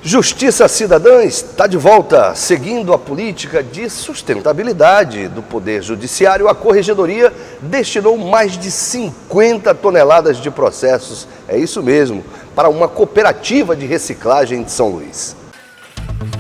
Justiça Cidadã está de volta. Seguindo a política de sustentabilidade do Poder Judiciário, a Corregedoria destinou mais de 50 toneladas de processos, é isso mesmo, para uma cooperativa de reciclagem de São Luís.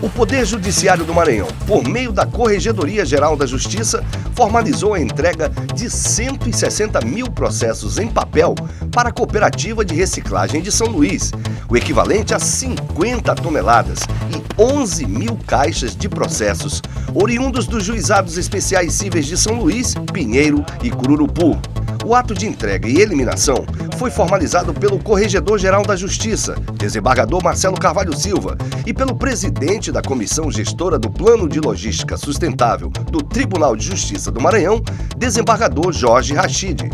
O Poder Judiciário do Maranhão, por meio da Corregedoria Geral da Justiça, formalizou a entrega de 160 mil processos em papel para a Cooperativa de Reciclagem de São Luís, o equivalente a 50 toneladas e 11 mil caixas de processos, oriundos dos Juizados Especiais Cíveis de São Luís, Pinheiro e Cururupu. O ato de entrega e eliminação foi formalizado pelo Corregedor-Geral da Justiça, desembargador Marcelo Carvalho Silva, e pelo presidente da Comissão Gestora do Plano de Logística Sustentável do Tribunal de Justiça do Maranhão, desembargador Jorge Rachid.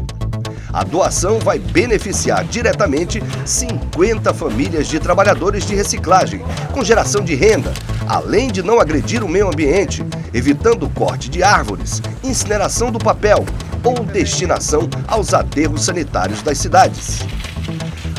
A doação vai beneficiar diretamente 50 famílias de trabalhadores de reciclagem, com geração de renda, além de não agredir o meio ambiente, evitando o corte de árvores, incineração do papel ou destinação aos aterros sanitários das cidades.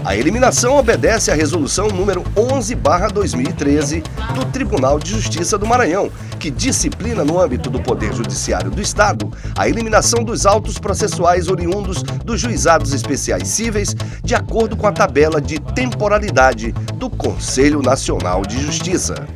A eliminação obedece à Resolução número 11/2013 do Tribunal de Justiça do Maranhão, que disciplina no âmbito do Poder Judiciário do Estado a eliminação dos autos processuais oriundos dos Juizados Especiais Cíveis, de acordo com a tabela de temporalidade do Conselho Nacional de Justiça.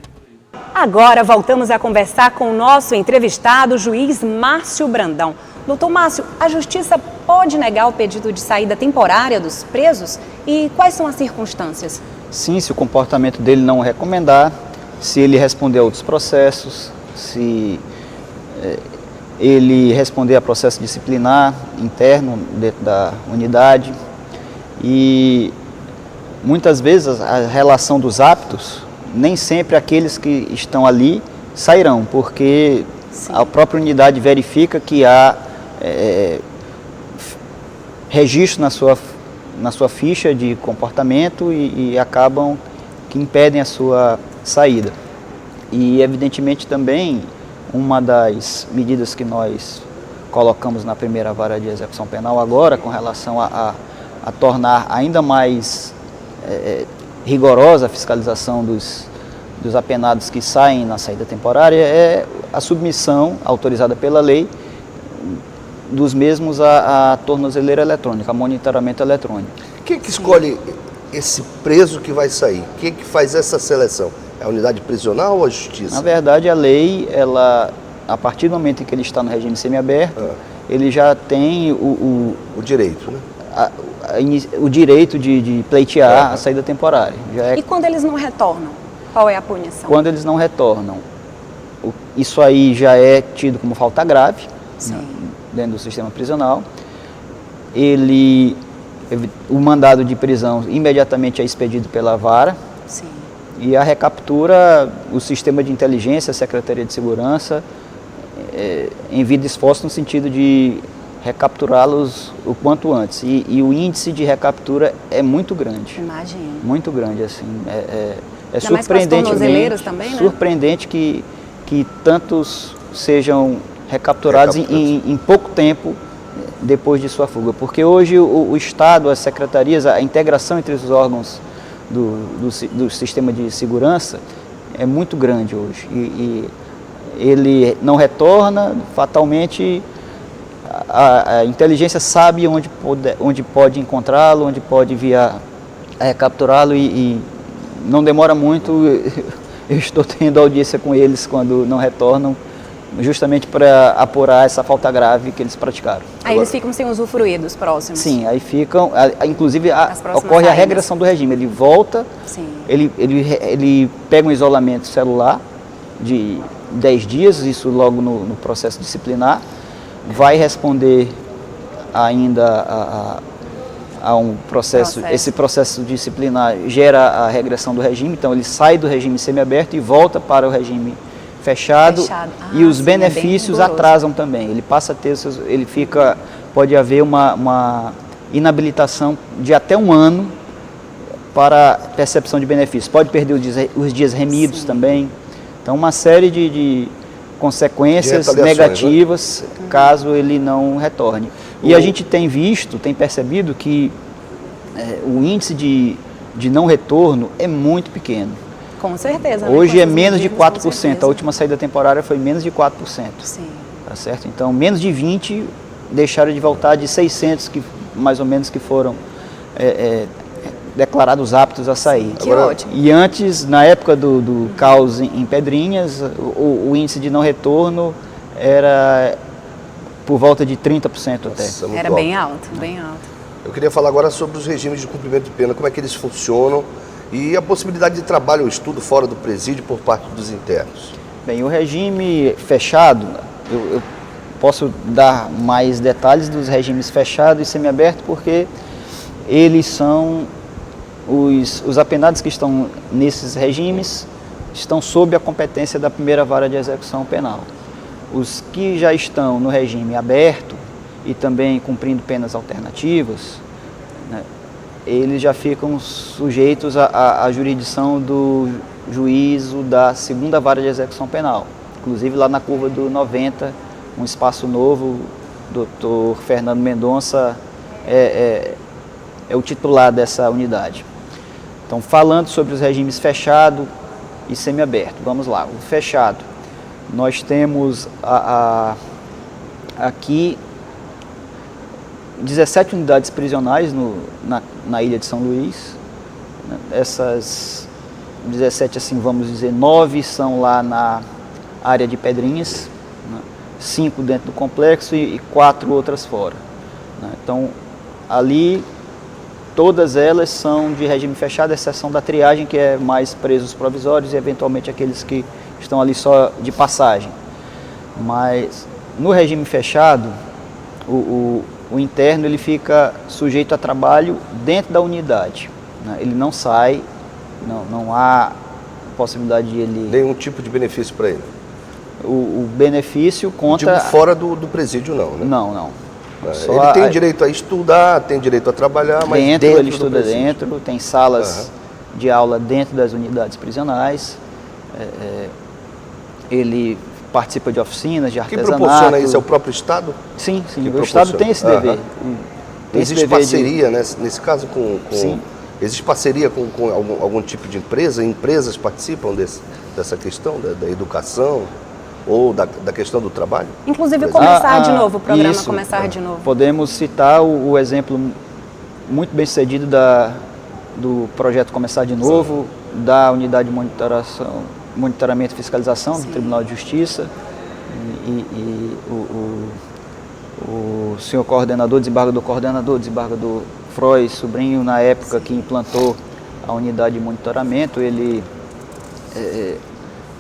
Agora voltamos a conversar com o nosso entrevistado, o juiz Márcio Brandão. Doutor Márcio, a Justiça pode negar o pedido de saída temporária dos presos? E quais são as circunstâncias? Sim, se o comportamento dele não recomendar, se ele responder a outros processos, se ele responder a processo disciplinar interno dentro da unidade. E muitas vezes a relação dos aptos, nem sempre aqueles que estão ali sairão, porque sim, a própria unidade verifica que há registro na sua ficha de comportamento e acabam que impedem a sua saída. E evidentemente também uma das medidas que nós colocamos na primeira vara de execução penal agora, com relação a tornar ainda mais rigorosa a fiscalização dos apenados que saem na saída temporária, é a submissão autorizada pela lei dos mesmos à tornozeleira eletrônica, a monitoramento eletrônico. Quem que escolhe esse preso que vai sair? Quem que faz essa seleção? É a unidade prisional ou a justiça? Na verdade, a lei, ela, a partir do momento em que ele está no regime semiaberto, ele já tem o direito, né? O direito de pleitear a saída temporária. E quando eles não retornam, qual é a punição? Quando eles não retornam, isso aí já é tido como falta grave, né, dentro do sistema prisional. O mandado de prisão imediatamente é expedido pela vara. Sim. E a recaptura, o sistema de inteligência, a Secretaria de Segurança, envia esforço no sentido de recapturá-los o quanto antes. E o índice de recaptura é muito grande. Imagino. Muito grande, assim. É surpreendente também, né? Surpreendente que tantos sejam recapturados em pouco tempo depois de sua fuga. Porque hoje o Estado, as secretarias, a integração entre os órgãos do sistema de segurança é muito grande hoje. E ele não retorna, fatalmente a inteligência sabe onde pode encontrá-lo, onde pode enviar a recapturá-lo e não demora muito. Eu estou tendo audiência com eles quando não retornam, justamente para apurar essa falta grave que eles praticaram. Aí eles ficam sem usufruir dos próximos? Sim, aí ficam, inclusive ocorre a regressão do regime, ele volta, ele pega um isolamento celular de 10 dias, isso logo no processo disciplinar, vai responder ainda a um processo, esse processo disciplinar gera a regressão do regime, então ele sai do regime semiaberto e volta para o regime fechado. E os benefícios atrasam também. Ele passa a ter, pode haver uma inabilitação de até 1 ano para percepção de benefícios. Pode perder os dias remidos também. Então, uma série de consequências negativas, né, caso ele não retorne. E a gente tem percebido que o índice de não retorno é muito pequeno. Com certeza. Hoje né? é menos de medidas, com 4%. certeza. A última saída temporária foi menos de 4%. Sim. Tá certo? Então, menos de 20 deixaram de voltar de 600, que, mais ou menos, que foram declarados aptos a sair. Que ótimo. E antes, na época do caos em Pedrinhas, o índice de não retorno era por volta de 30% até. Nossa, muito Era alto. bem alto, bem alto. Eu queria falar agora sobre os regimes de cumprimento de pena, como é que eles funcionam e a possibilidade de trabalho ou estudo fora do presídio por parte dos internos. Bem, o regime fechado, eu posso dar mais detalhes dos regimes fechado e semiaberto, porque eles são os apenados que estão nesses regimes estão sob a competência da primeira vara de execução penal. Os que já estão no regime aberto e também cumprindo penas alternativas, né, eles já ficam sujeitos à jurisdição do juízo da segunda vara de execução penal. Inclusive lá na curva do 90, um espaço novo, o Dr. Fernando Mendonça é o titular dessa unidade. Então, falando sobre os regimes fechado e semiaberto, vamos lá. O fechado, nós temos aqui 17 unidades prisionais na ilha de São Luís. Essas 17, assim, vamos dizer, 9 são lá na área de Pedrinhas, né? 5 dentro do complexo e 4 outras fora, né? Então, ali, todas elas são de regime fechado, à exceção da triagem, que é mais presos provisórios e, eventualmente, aqueles que estão ali só de passagem. Mas, no regime fechado, o interno ele fica sujeito a trabalho dentro da unidade, né? Ele não sai, não há possibilidade de ele... Nenhum tipo de benefício para ele? O benefício conta... Tipo, fora do presídio não, né? Não. Ele tem direito a estudar, tem direito a trabalhar, mas dentro ele estuda do presídio. dentro, tem salas de aula dentro das unidades prisionais, ele participa de oficinas, de artesanato. Quem proporciona isso é o próprio Estado? Sim, Que o Estado tem esse dever. Tem esse Existe dever parceria, né? Nesse caso, Sim. Existe parceria com algum tipo de empresa? Empresas participam dessa questão da educação ou da questão do trabalho? Inclusive começar de novo, o programa isso, começar de novo. Podemos citar o exemplo muito bem sucedido do projeto Começar de Novo, da unidade de monitoramento e fiscalização do Tribunal de Justiça, e o senhor coordenador, desembargador Frois Sobrinho, na época que implantou a unidade de monitoramento, ele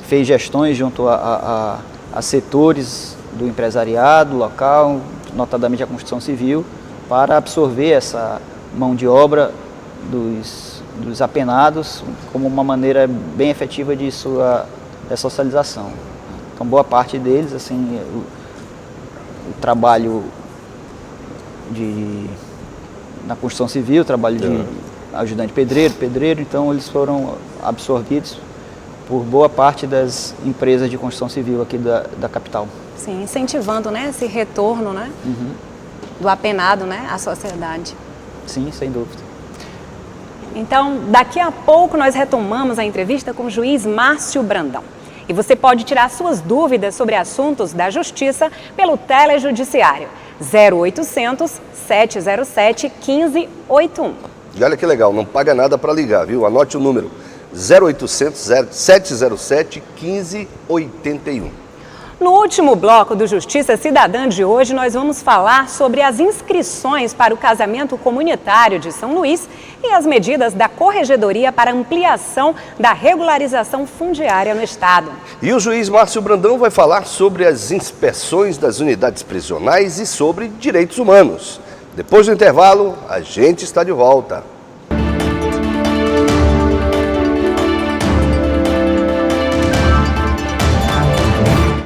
fez gestões junto a setores do empresariado local, notadamente a construção civil, para absorver essa mão de obra dos apenados como uma maneira bem efetiva de sua ressocialização. Então, boa parte deles, assim, o trabalho na construção civil, trabalho de ajudante pedreiro, então eles foram absorvidos por boa parte das empresas de construção civil aqui da capital. Sim, incentivando, né, esse retorno, né, do apenado, né, à sociedade. Sim, sem dúvida. Então, daqui a pouco nós retomamos a entrevista com o juiz Márcio Brandão. E você pode tirar suas dúvidas sobre assuntos da Justiça pelo Telejudiciário 0800 707 1581. E olha que legal, não paga nada para ligar, viu? Anote o número 0800 707 1581. No último bloco do Justiça Cidadã de hoje, nós vamos falar sobre as inscrições para o casamento comunitário de São Luís e as medidas da Corregedoria para ampliação da regularização fundiária no Estado. E o juiz Márcio Brandão vai falar sobre as inspeções das unidades prisionais e sobre direitos humanos. Depois do intervalo, a gente está de volta.